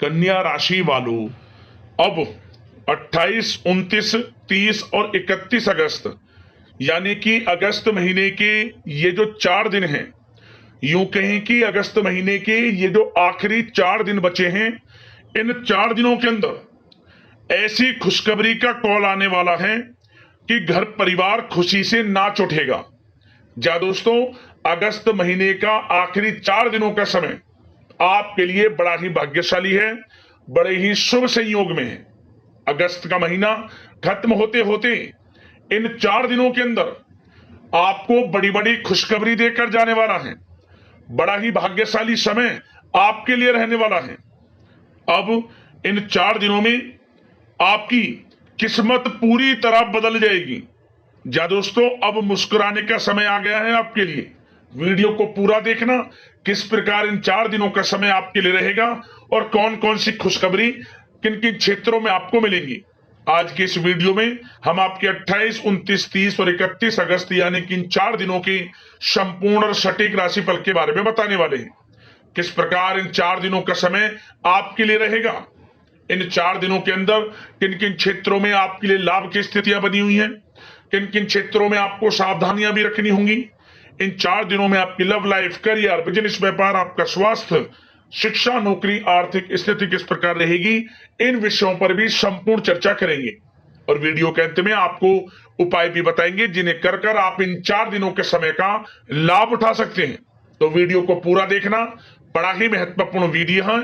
कन्या राशि वालों, अब 28, 29, 30 और 31 अगस्त यानी कि अगस्त महीने के ये जो 4 दिन हैं, यूं कहें कि अगस्त महीने के ये जो आखिरी 4 दिन बचे हैं, इन 4 दिनों के अंदर ऐसी खुशखबरी का कॉल आने वाला है कि घर परिवार खुशी से नाच उठेगा। जा दोस्तों, अगस्त महीने का आखिरी 4 दिनों का समय आपके लिए बड़ा ही भाग्यशाली है, बड़े ही शुभ संयोग में है। अगस्त का महीना खत्म होते होते इन 4 दिनों के अंदर आपको बड़ी बड़ी खुशखबरी देकर जाने वाला है। बड़ा ही भाग्यशाली समय आपके लिए रहने वाला है। अब इन 4 दिनों में आपकी किस्मत पूरी तरह बदल जाएगी। जा दोस्तों, अब मुस्कुराने का समय आ गया है आपके लिए। वीडियो को पूरा देखना, किस प्रकार इन 4 दिनों का समय आपके लिए रहेगा और कौन कौन सी खुशखबरी किन किन क्षेत्रों में आपको मिलेंगी। आज के इस वीडियो में हम आपके 28, 29, 30 और 31 अगस्त यानी कि इन 4 दिनों के संपूर्ण और सटीक राशिफल के बारे में बताने वाले हैं। किस प्रकार इन 4 दिनों का समय आपके लिए रहेगा, इन 4 दिनों के अंदर किन किन क्षेत्रों में आपके लिए लाभ की स्थितियां बनी हुई हैं, किन किन क्षेत्रों में आपको सावधानियां भी रखनी होंगी। इन 4 दिनों में आपकी लव लाइफ, करियर, बिजनेस, व्यापार, आपका स्वास्थ्य, शिक्षा, नौकरी, आर्थिक स्थिति किस प्रकार रहेगी, इन विषयों पर भी संपूर्ण चर्चा करेंगे। और वीडियो के अंत में आपको उपाय भी बताएंगे जिन्हें कर कर आप इन 4 दिनों के समय का लाभ उठा सकते हैं। तो वीडियो को पूरा देखना, बड़ा ही महत्वपूर्ण वीडियो है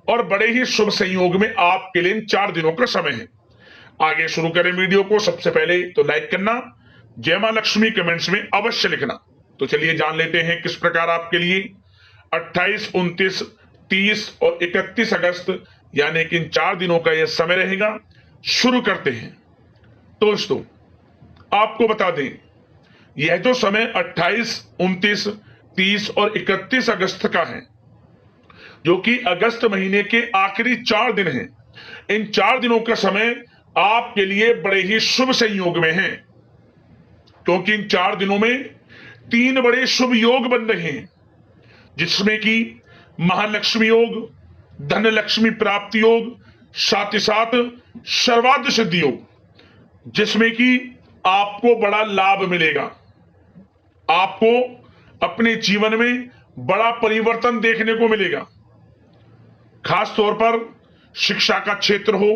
और बड़े ही शुभ संयोग में आपके लिए इन 4 दिनों का समय है। आगे शुरू करें वीडियो को। सबसे पहले तो लाइक करना, जय मां लक्ष्मी कमेंट्स में अवश्य लिखना। तो चलिए जान लेते हैं किस प्रकार आपके लिए 28, 29, 30 और 31 अगस्त यानी कि इन 4 दिनों का यह समय रहेगा। शुरू करते हैं। दोस्तों, आपको बता दें, यह जो समय 28, 29, 30 और 31 अगस्त का है, जो कि अगस्त महीने के आखिरी 4 दिन हैं, इन 4 दिनों का समय आपके लिए बड़े ही शुभ संयोग में है, क्योंकि इन 4 दिनों में 3 बड़े शुभ योग बन रहे हैं, जिसमें कि महालक्ष्मी योग, धन लक्ष्मी प्राप्ति योग, साथ ही साथ सर्वार्थ सिद्धि योग, जिसमें कि आपको बड़ा लाभ मिलेगा। आपको अपने जीवन में बड़ा परिवर्तन देखने को मिलेगा। खास तौर पर शिक्षा का क्षेत्र हो,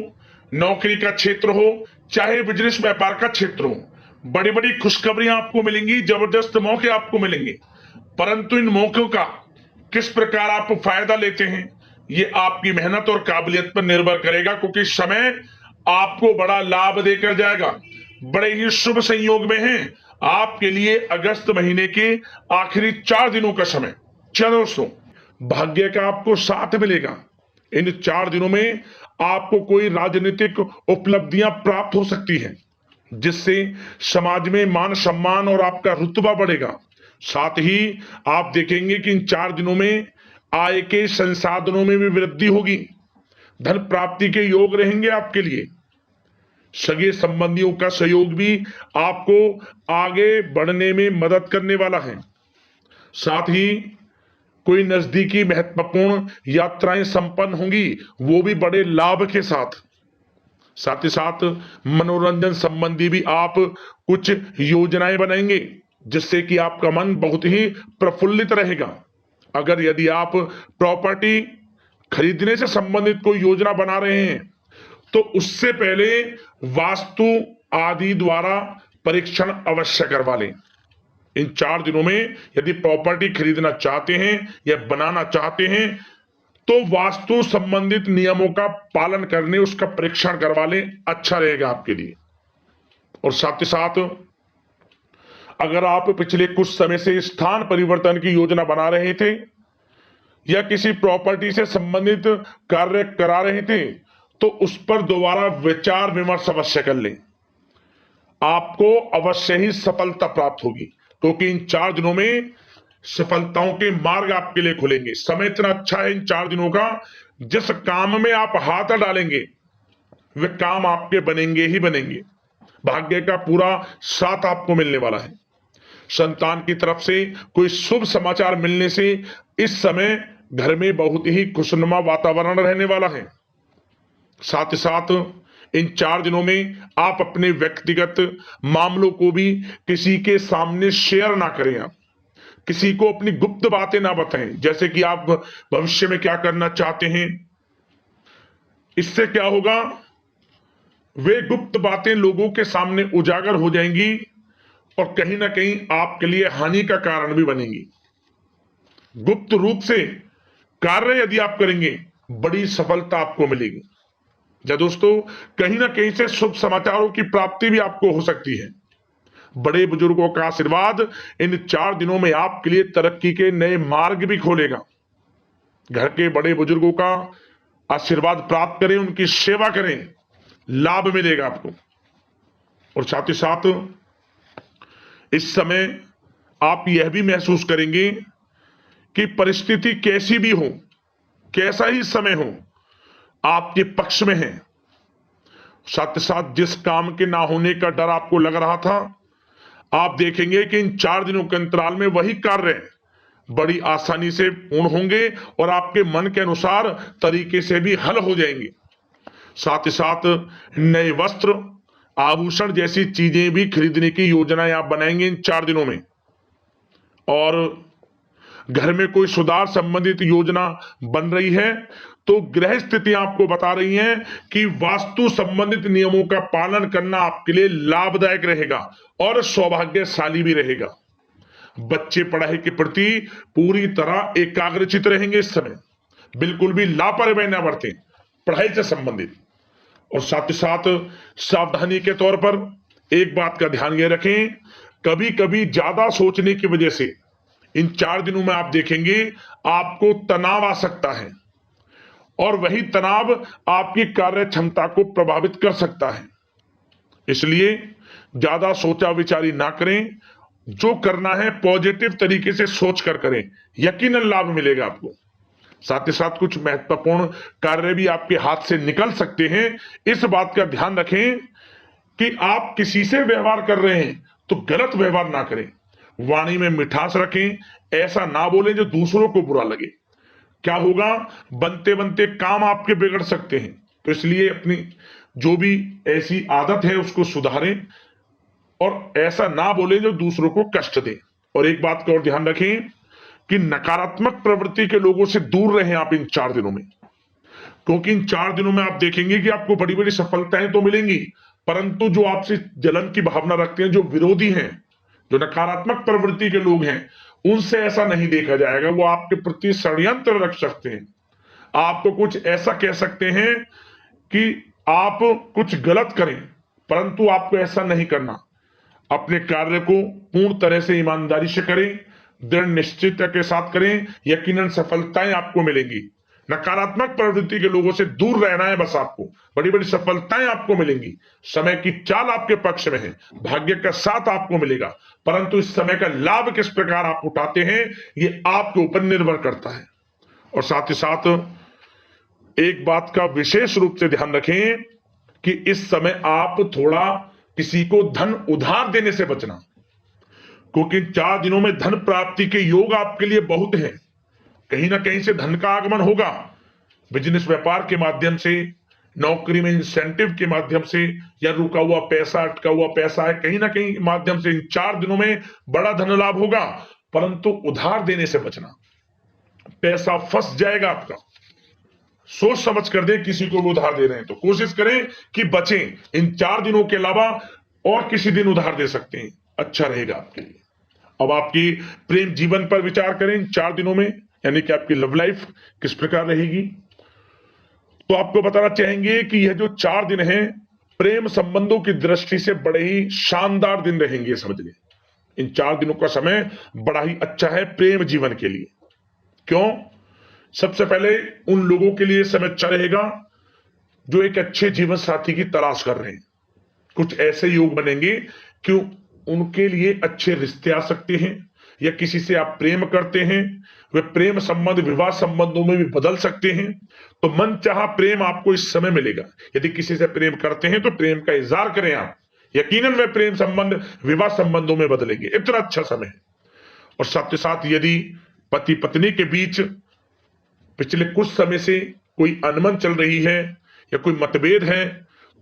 नौकरी का क्षेत्र हो, चाहे बिजनेस व्यापार का क्षेत्र हो, बड़ी बड़ी खुशखबरियां आपको मिलेंगी, जबरदस्त मौके आपको मिलेंगे। परंतु इन मौकों का किस प्रकार आप फायदा लेते हैं, ये आपकी मेहनत और काबिलियत पर निर्भर करेगा, क्योंकि समय आपको बड़ा लाभ देकर जाएगा। बड़े ही शुभ संयोग में है आपके लिए अगस्त महीने के आखिरी 4 दिनों का समय। चलो दोस्तों, भाग्य का आपको साथ मिलेगा। इन 4 दिनों में आपको कोई राजनीतिक उपलब्धियां प्राप्त हो सकती हैं, जिससे समाज में मान सम्मान और आपका रुतबा बढ़ेगा। साथ ही आप देखेंगे कि इन 4 दिनों में आय के संसाधनों में भी वृद्धि होगी। धन प्राप्ति के योग रहेंगे आपके लिए। सगे संबंधियों का सहयोग भी आपको आगे बढ़ने में मदद करने वाला है। साथ ही कोई नजदीकी महत्वपूर्ण यात्राएं संपन्न होंगी, वो भी बड़े लाभ के साथ। साथ ही साथ मनोरंजन संबंधी भी आप कुछ योजनाएं बनाएंगे, जिससे कि आपका मन बहुत ही प्रफुल्लित रहेगा। अगर यदि आप प्रॉपर्टी खरीदने से संबंधित कोई योजना बना रहे हैं, तो उससे पहले वास्तु आदि द्वारा परीक्षण अवश्य करवा लें। इन 4 दिनों में यदि प्रॉपर्टी खरीदना चाहते हैं या बनाना चाहते हैं, तो वास्तु संबंधित नियमों का पालन करने उसका परीक्षण करवा लें, अच्छा रहेगा आपके लिए। और साथ ही साथ अगर आप पिछले कुछ समय से स्थान परिवर्तन की योजना बना रहे थे या किसी प्रॉपर्टी से संबंधित कार्य करा रहे थे, तो उस पर दोबारा विचार विमर्श अवश्य कर लें। आपको अवश्य ही सफलता प्राप्त होगी, क्योंकि इन 4 दिनों में सफलताओं के मार्ग आपके लिए खुलेंगे। समय इतना अच्छा है इन 4 दिनों का, जिस काम में आप हाथ डालेंगे वे काम आपके बनेंगे ही बनेंगे। भाग्य का पूरा साथ आपको मिलने वाला है। संतान की तरफ से कोई शुभ समाचार मिलने से इस समय घर में बहुत ही खुशनुमा वातावरण रहने वाला है। साथ ही साथ इन 4 दिनों में आप अपने व्यक्तिगत मामलों को भी किसी के सामने शेयर ना करें। आप किसी को अपनी गुप्त बातें ना बताएं, जैसे कि आप भविष्य में क्या करना चाहते हैं। इससे क्या होगा, वे गुप्त बातें लोगों के सामने उजागर हो जाएंगी और कहीं ना कहीं आपके लिए हानि का कारण भी बनेंगी। गुप्त रूप से कार्य यदि आप करेंगे, बड़ी सफलता आपको मिलेगी। या दोस्तों, कहीं ना कहीं से शुभ समाचारों की प्राप्ति भी आपको हो सकती है। बड़े बुजुर्गों का आशीर्वाद इन 4 दिनों में आपके लिए तरक्की के नए मार्ग भी खोलेगा। घर के बड़े बुजुर्गों का आशीर्वाद प्राप्त करें, उनकी सेवा करें, लाभ मिलेगा आपको। और साथ ही साथ इस समय आप यह भी महसूस करेंगे कि परिस्थिति कैसी भी हो, कैसा ही समय हो, आपके पक्ष में है। साथ ही साथ जिस काम के ना होने का डर आपको लग रहा था, आप देखेंगे कि इन 4 दिनों के अंतराल में वही कार्य बड़ी आसानी से पूर्ण होंगे और आपके मन के अनुसार तरीके से भी हल हो जाएंगे। साथ ही साथ नए वस्त्र, आभूषण जैसी चीजें भी खरीदने की योजनाएं आप बनाएंगे इन 4 दिनों में। और घर में कोई सुधार संबंधित योजना बन रही है तो ग्रह स्थितियां आपको बता रही हैं कि वास्तु संबंधित नियमों का पालन करना आपके लिए लाभदायक रहेगा और सौभाग्यशाली भी रहेगा। बच्चे पढ़ाई के प्रति पूरी तरह एकाग्रचित रहेंगे इस समय, बिल्कुल भी लापरवाही न बरतें पढ़ाई से संबंधित। और साथ ही साथ सावधानी के तौर पर एक बात का ध्यान ये रखें, कभी कभी ज्यादा सोचने की वजह से इन 4 दिनों में आप देखेंगे आपको तनाव आ सकता है और वही तनाव आपकी कार्य क्षमता को प्रभावित कर सकता है। इसलिए ज्यादा सोचा विचारी ना करें, जो करना है पॉजिटिव तरीके से सोच कर करें, यकीनन लाभ मिलेगा आपको। साथ ही साथ कुछ महत्वपूर्ण कार्य भी आपके हाथ से निकल सकते हैं। इस बात का ध्यान रखें कि आप किसी से व्यवहार कर रहे हैं तो गलत व्यवहार ना करें, वाणी में मिठास रखें, ऐसा ना बोलें जो दूसरों को बुरा लगे। क्या होगा, बनते बनते काम आपके बिगड़ सकते हैं। तो इसलिए अपनी जो भी ऐसी आदत है उसको सुधारें और ऐसा ना बोलें जो दूसरों को कष्ट दे। और एक बात का और ध्यान रखें कि नकारात्मक प्रवृत्ति के लोगों से दूर रहें आप इन 4 दिनों में, क्योंकि इन 4 दिनों में आप देखेंगे कि आपको बड़ी बड़ी सफलताएं तो मिलेंगी, परंतु जो आपसे जलन की भावना रखते हैं, जो विरोधी हैं, जो नकारात्मक प्रवृत्ति के लोग हैं, उनसे ऐसा नहीं देखा जाएगा। वो आपके प्रति षड्यंत्र रख सकते हैं, आपको कुछ ऐसा कह सकते हैं कि आप कुछ गलत करें, परंतु आपको ऐसा नहीं करना। अपने कार्य को पूर्ण तरह से ईमानदारी से करें, दृढ़ निश्चितता के साथ करें, यकीनन सफलताएं आपको मिलेंगी। नकारात्मक प्रवृत्ति के लोगों से दूर रहना है बस, आपको बड़ी बड़ी सफलताएं आपको मिलेंगी। समय की चाल आपके पक्ष में है, भाग्य का साथ आपको मिलेगा, परंतु इस समय का लाभ किस प्रकार आप उठाते हैं ये आपके ऊपर निर्भर करता है। और साथ ही साथ एक बात का विशेष रूप से ध्यान रखें कि इस समय आप थोड़ा किसी को धन उधार देने से बचना, क्योंकि 4 दिनों में धन प्राप्ति के योग आपके लिए बहुत हैं। कहीं ना कहीं से धन का आगमन होगा, बिजनेस व्यापार के माध्यम से, नौकरी में इंसेंटिव के माध्यम से, या रुका हुआ पैसा, अटका हुआ पैसा है, कहीं ना कहीं माध्यम से इन 4 दिनों में बड़ा धन लाभ होगा। परंतु उधार देने से बचना, पैसा फंस जाएगा आपका। सोच समझ कर दें, किसी को भी उधार दे रहे हैं तो कोशिश करें कि बचें। इन 4 दिनों के अलावा और किसी दिन उधार दे सकते हैं, अच्छा रहेगा आपके लिए। अब आपकी प्रेम जीवन पर विचार करें इन 4 दिनों में, यानी कि आपकी लव लाइफ किस प्रकार रहेगी। तो आपको बताना चाहेंगे कि यह जो 4 दिन हैं प्रेम संबंधों की दृष्टि से बड़े ही शानदार दिन रहेंगे, समझ लें। इन 4 दिनों का समय बड़ा ही अच्छा है प्रेम जीवन के लिए। क्यों? सबसे पहले उन लोगों के लिए समय अच्छा रहेगा जो एक अच्छे जीवन साथी की तलाश कर रहे हैं। कुछ ऐसे योग बनेंगे कि उनके लिए अच्छे रिश्ते आ सकते हैं, या किसी से आप प्रेम करते हैं, वे प्रेम संबंध विवाह संबंधों में भी बदल सकते हैं। तो मन चाहा प्रेम आपको इस समय मिलेगा। यदि किसी से प्रेम करते हैं तो प्रेम का इजहार करें आप, यकीनन वे प्रेम संबंध विवाह संबंधों में बदलेंगे। इतना अच्छा समय है। और साथ ही साथ यदि पति पत्नी के बीच पिछले कुछ समय से कोई अनबन चल रही है या कोई मतभेद है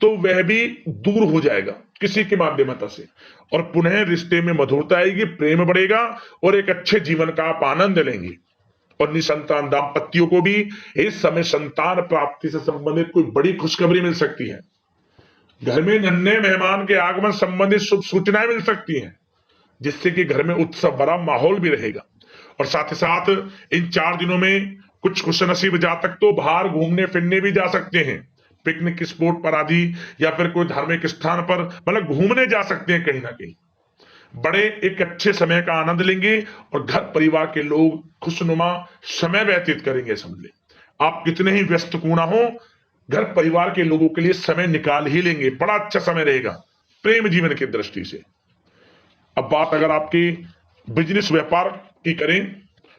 तो वह भी दूर हो जाएगा किसी के माध्यमता से, और पुनः रिश्ते में मधुरता आएगी, प्रेम बढ़ेगा और एक अच्छे जीवन का आप आनंद लेंगे। और निसंतान दाम्पत्यों को भी इस समय संतान प्राप्ति से संबंधित कोई बड़ी खुशखबरी मिल सकती है। घर में नन्हे मेहमान के आगमन संबंधित शुभ सूचनाएं मिल सकती हैं, जिससे कि घर में उत्सव भरा माहौल भी रहेगा। और साथ ही साथ इन 4 दिनों में कुछ खुशनसीब जातक तो बाहर घूमने फिरने भी जा सकते हैं, पिकनिक स्पॉट पर आदि, या फिर कोई धार्मिक स्थान पर मतलब घूमने जा सकते हैं कहीं ना कहीं। बड़े एक अच्छे समय का आनंद लेंगे और घर परिवार के लोग खुशनुमा समय व्यतीत करेंगे। समझ ले, आप कितने ही व्यस्त क्यों ना हो, घर परिवार के लोगों के लिए समय निकाल ही लेंगे। बड़ा अच्छा समय रहेगा प्रेम जीवन की दृष्टि से। अब बात अगर आपकी बिजनेस व्यापार की करें,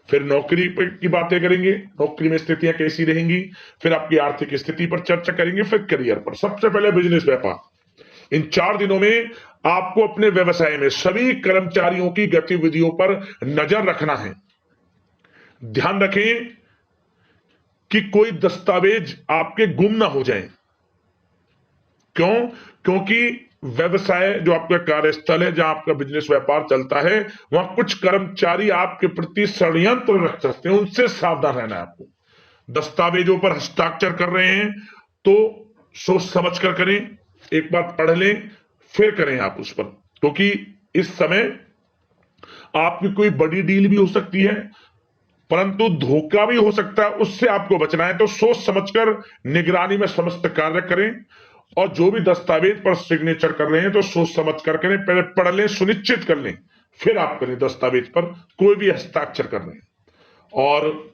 फिर नौकरी की बातें करेंगे, नौकरी में स्थितियां कैसी रहेंगी, फिर आपकी आर्थिक स्थिति पर चर्चा करेंगे, फिर करियर पर। सबसे पहले बिजनेस व्यापार। इन 4 दिनों में आपको अपने व्यवसाय में सभी कर्मचारियों की गतिविधियों पर नजर रखना है। ध्यान रखें कि कोई दस्तावेज आपके गुम ना हो जाए। क्यों? क्योंकि व्यवसाय जो आपका कार्यस्थल है, जहां आपका बिजनेस व्यापार चलता है, वहां कुछ कर्मचारी आपके प्रति षड्यंत्र रख सकते हैं, उनसे सावधान रहना है आपको। दस्तावेजों पर हस्ताक्षर कर रहे हैं तो सोच समझ कर करें, एक बार पढ़ लें फिर करें आप उस पर, क्योंकि इस समय आपकी कोई बड़ी डील भी हो सकती है, परंतु धोखा भी हो सकता है, उससे आपको बचना है। तो सोच समझकर निगरानी में समस्त कार्य करें, और जो भी दस्तावेज पर सिग्नेचर कर रहे हैं तो सोच समझ कर करें, पहले पढ़ लें, सुनिश्चित कर लें, फिर आप करें दस्तावेज पर कोई भी हस्ताक्षर कर रहे हैं। और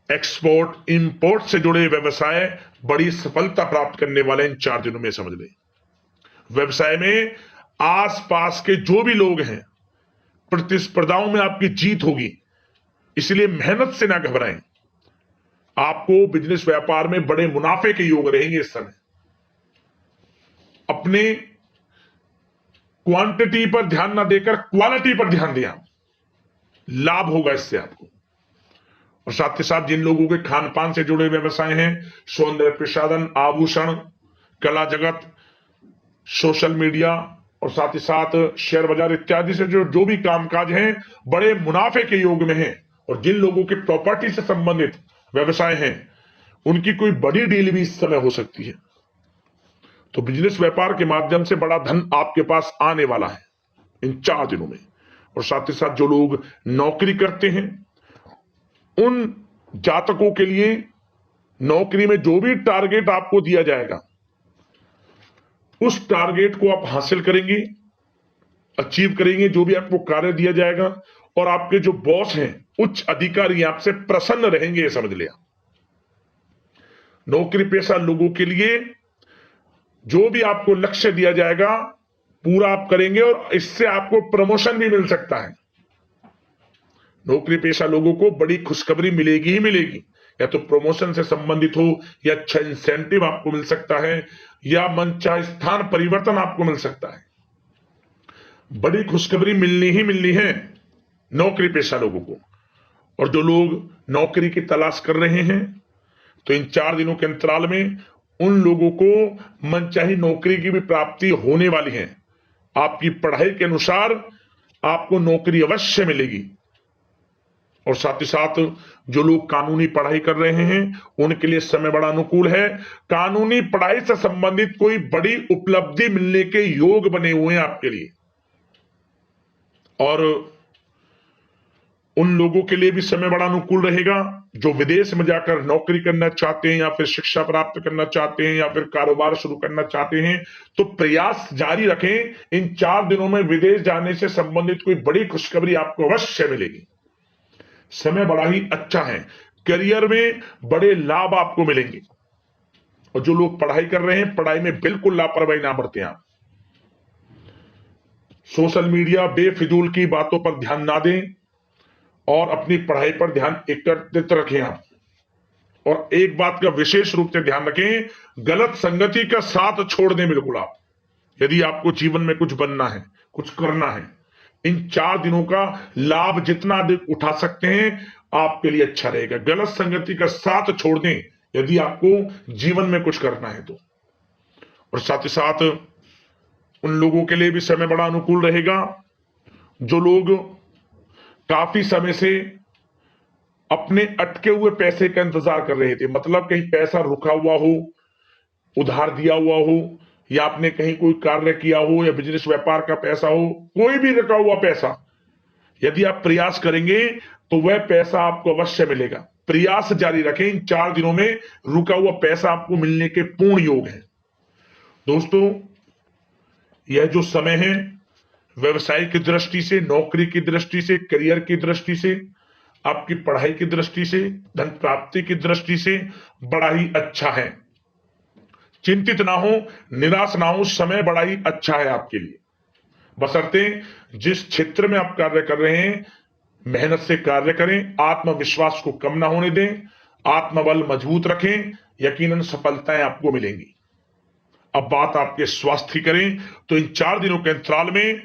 एक्सपोर्ट इंपोर्ट से जुड़े व्यवसाय बड़ी सफलता प्राप्त करने वाले इन 4 दिनों में। समझ लें, व्यवसाय में आसपास के जो भी लोग हैं, प्रतिस्पर्धाओं में आपकी जीत होगी, इसलिए मेहनत से ना घबराएं। आपको बिजनेस व्यापार में बड़े मुनाफे के योग रहेंगे इस समय। अपने क्वांटिटी पर ध्यान ना देकर क्वालिटी पर ध्यान दिया, लाभ होगा इससे आपको। और साथ ही साथ जिन लोगों के खान पान से जुड़े व्यवसाय हैं, सौंदर्य प्रसाधन, आभूषण, कला जगत, सोशल मीडिया और साथ ही साथ शेयर बाजार इत्यादि से जो भी कामकाज हैं, बड़े मुनाफे के योग में हैं। और जिन लोगों के प्रॉपर्टी से संबंधित व्यवसाय हैं, उनकी कोई बड़ी डील भी इस समय हो सकती है। तो बिजनेस व्यापार के माध्यम से बड़ा धन आपके पास आने वाला है इन 4 दिनों में। और साथ ही साथ जो लोग नौकरी करते हैं, उन जातकों के लिए नौकरी में जो भी टारगेट आपको दिया जाएगा, उस टारगेट को आप हासिल करेंगे, अचीव करेंगे, जो भी आपको कार्य दिया जाएगा। और आपके जो बॉस हैं, उच्च अधिकारी आपसे प्रसन्न रहेंगे, ये समझ लिया। नौकरी पेशा लोगों के लिए जो भी आपको लक्ष्य दिया जाएगा, पूरा आप करेंगे और इससे आपको प्रमोशन भी मिल सकता है। नौकरी पेशा लोगों को बड़ी खुशखबरी मिलेगी ही मिलेगी, या तो प्रमोशन से संबंधित हो, या अच्छा इंसेंटिव आपको मिल सकता है, या मनचाहे स्थान परिवर्तन आपको मिल सकता है। बड़ी खुशखबरी मिलनी ही मिलनी है नौकरी पेशा लोगों को। और जो लोग नौकरी की तलाश कर रहे हैं, तो इन 4 दिनों के अंतराल में उन लोगों को मनचाही नौकरी की भी प्राप्ति होने वाली है। आपकी पढ़ाई के अनुसार आपको नौकरी अवश्य मिलेगी। और साथ ही साथ जो लोग कानूनी पढ़ाई कर रहे हैं, उनके लिए समय बड़ा अनुकूल है। कानूनी पढ़ाई से संबंधित कोई बड़ी उपलब्धि मिलने के योग बने हुए हैं आपके लिए। और उन लोगों के लिए भी समय बड़ा अनुकूल रहेगा जो विदेश में जाकर नौकरी करना चाहते हैं, या फिर शिक्षा प्राप्त करना चाहते हैं, या फिर कारोबार शुरू करना चाहते हैं। तो प्रयास जारी रखें। इन 4 दिनों में विदेश जाने से संबंधित कोई बड़ी खुशखबरी आपको अवश्य मिलेगी। समय बड़ा ही अच्छा है, करियर में बड़े लाभ आपको मिलेंगे। और जो लोग पढ़ाई कर रहे हैं, पढ़ाई में बिल्कुल लापरवाही ना बरतें आप। सोशल मीडिया बेफिजूल की बातों पर ध्यान ना दें और अपनी पढ़ाई पर ध्यान एकत्रित रखें आप। और एक बात का विशेष रूप से ध्यान रखें, गलत संगति का साथ छोड़ दें बिल्कुल आप। यदि आपको जीवन में कुछ बनना है, कुछ करना है, इन 4 दिनों का लाभ जितना अधिक उठा सकते हैं, आपके लिए अच्छा रहेगा। गलत संगति का साथ छोड़ दें यदि आपको जीवन में कुछ करना है तो। और साथ ही साथ उन लोगों के लिए भी समय बड़ा अनुकूल रहेगा जो लोग काफी समय से अपने अटके हुए पैसे का इंतजार कर रहे थे, मतलब कहीं पैसा रुका हुआ हो, उधार दिया हुआ हो, या आपने कहीं कोई कार्य किया हो, या बिजनेस व्यापार का पैसा हो, कोई भी रुका हुआ पैसा, यदि आप प्रयास करेंगे तो वह पैसा आपको अवश्य मिलेगा। प्रयास जारी रखें, इन 4 दिनों में रुका हुआ पैसा आपको मिलने के पूर्ण योग है। दोस्तों, यह जो समय है व्यवसाय की दृष्टि से, नौकरी की दृष्टि से, करियर की दृष्टि से, आपकी पढ़ाई की दृष्टि से, धन प्राप्ति की दृष्टि से बड़ा ही अच्छा है। चिंतित ना हो, निराश ना हो, समय बड़ा ही अच्छा है आपके लिए। बशर्ते जिस क्षेत्र में आप कार्य कर रहे हैं मेहनत से कार्य करें, आत्मविश्वास को कम ना होने दें, आत्मबल मजबूत रखें, यकीनन सफलताएं आपको मिलेंगी। अब बात आपके स्वास्थ्य की करें तो इन 4 दिनों के अंतराल में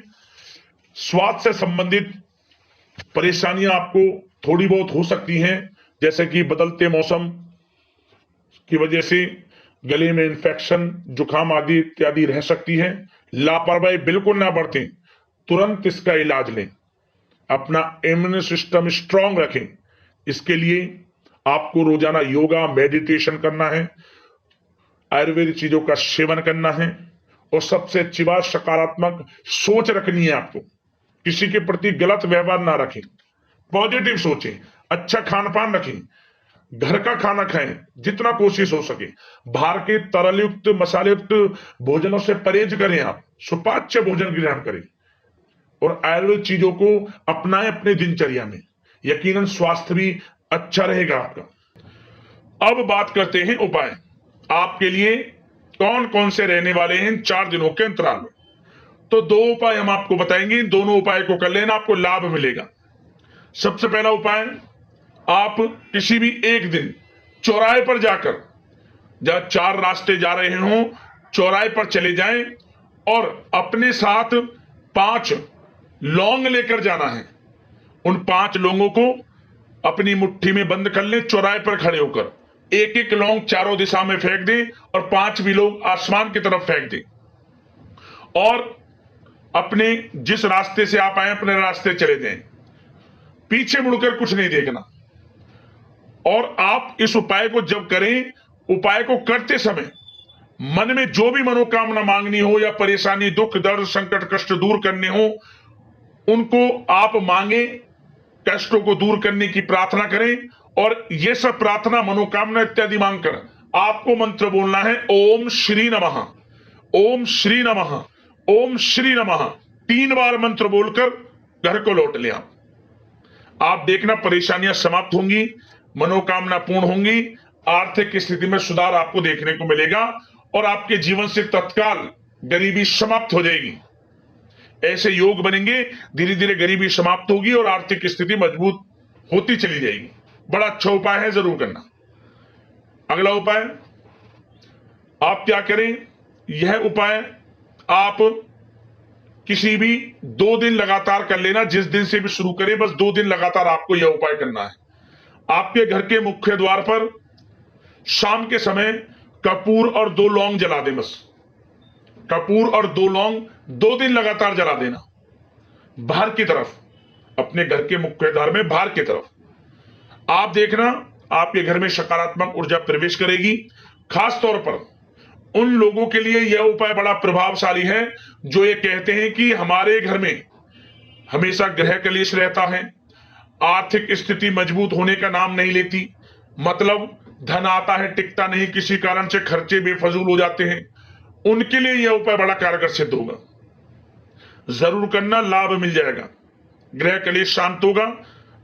स्वास्थ्य से संबंधित परेशानियां आपको थोड़ी बहुत हो सकती हैं, जैसे कि बदलते मौसम की वजह से गले में इंफेक्शन, जुकाम आदि इत्यादि रह सकती है। लापरवाही बिल्कुल ना बरतें, तुरंत इसका इलाज लें, अपना इम्यून सिस्टम स्ट्रांग रखें। इसके लिए आपको रोजाना योगा, मेडिटेशन करना है, आयुर्वेदिक चीजों का सेवन करना है, और सबसे अच्छी बात सकारात्मक सोच रखनी है। आपको किसी के प्रति गलत व्यवहार ना रखें, पॉजिटिव सोचें, अच्छा खान पान रखें, घर का खाना खाएं जितना कोशिश हो सके, बाहर के तरल युक्त मसाले युक्त भोजनों से परहेज करें, आप सुपाच्य भोजन ग्रहण करें और आयुर्वेदिक चीजों को अपनाएं अपने दिनचर्या में, यकीनन स्वास्थ्य भी अच्छा रहेगा आपका। अब बात करते हैं उपाय आपके लिए कौन कौन से रहने वाले हैं 4 दिनों के अंतराल में। तो 2 उपाय हम आपको बताएंगे, दोनों उपाय को कर लेना, आपको लाभ मिलेगा। सबसे पहला उपाय, आप किसी भी एक दिन चौराहे पर जाकर, जहां 4 रास्ते जा रहे हों, चौराहे पर चले जाएं और अपने साथ 5 लौंग लेकर जाना है। उन 5 लौंगों को अपनी मुट्ठी में बंद कर लें, चौराहे पर खड़े होकर एक एक लौंग चारों दिशा में फेंक दें और 5 भी लोग आसमान की तरफ फेंक दें और अपने जिस रास्ते से आप आए अपने रास्ते चले जाएं, पीछे मुड़कर कुछ नहीं देखना। और आप इस उपाय को जब करें, उपाय को करते समय मन में जो भी मनोकामना मांगनी हो या परेशानी, दुख, दर्द, संकट, कष्ट दूर करने हो, उनको आप मांगे, कष्टों को दूर करने की प्रार्थना करें। और ये सब प्रार्थना, मनोकामना इत्यादि मांगकर आपको मंत्र बोलना है, ओम श्री नमः, ओम श्री नमः, ओम श्री नमः, 3 बार मंत्र बोलकर घर को लौट ले। आप देखना परेशानियां समाप्त होंगी, मनोकामना पूर्ण होंगी, आर्थिक स्थिति में सुधार आपको देखने को मिलेगा और आपके जीवन से तत्काल गरीबी समाप्त हो जाएगी। ऐसे योग बनेंगे, धीरे धीरे गरीबी समाप्त होगी और आर्थिक स्थिति मजबूत होती चली जाएगी। बड़ा अच्छा उपाय है, जरूर करना। अगला उपाय आप क्या करें, यह उपाय आप किसी भी 2 दिन लगातार कर लेना, जिस दिन से भी शुरू करें बस 2 दिन लगातार आपको यह उपाय करना है। आपके घर के मुख्य द्वार पर शाम के समय कपूर और 2 लौंग जला दें, बस कपूर और 2 लौंग 2 दिन लगातार जला देना, बाहर की तरफ, अपने घर के मुख्य द्वार में बाहर की तरफ। आप देखना आपके घर में सकारात्मक ऊर्जा प्रवेश करेगी। खास तौर पर उन लोगों के लिए यह उपाय बड़ा प्रभावशाली है जो ये कहते हैं कि हमारे घर में हमेशा ग्रह कलेश रहता है, आर्थिक स्थिति मजबूत होने का नाम नहीं लेती, मतलब धन आता है टिकता नहीं, किसी कारण से खर्चे बेफजूल हो जाते हैं। उनके लिए यह उपाय बड़ा कारगर सिद्ध होगा, जरूर करना, लाभ मिल जाएगा। ग्रह कलेश शांत होगा,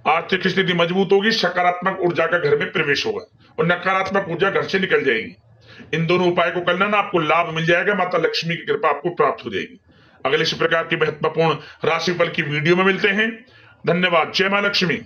आर्थिक स्थिति मजबूत होगी, सकारात्मक ऊर्जा का घर में प्रवेश होगा और नकारात्मक ऊर्जा घर से निकल जाएगी। इन दोनों उपाय को करना ना, आपको लाभ मिल जाएगा, माता लक्ष्मी की कृपा आपको प्राप्त हो जाएगी। अगले इस प्रकार की महत्वपूर्ण राशिफल की वीडियो में मिलते हैं। धन्यवाद। जय मां लक्ष्मी।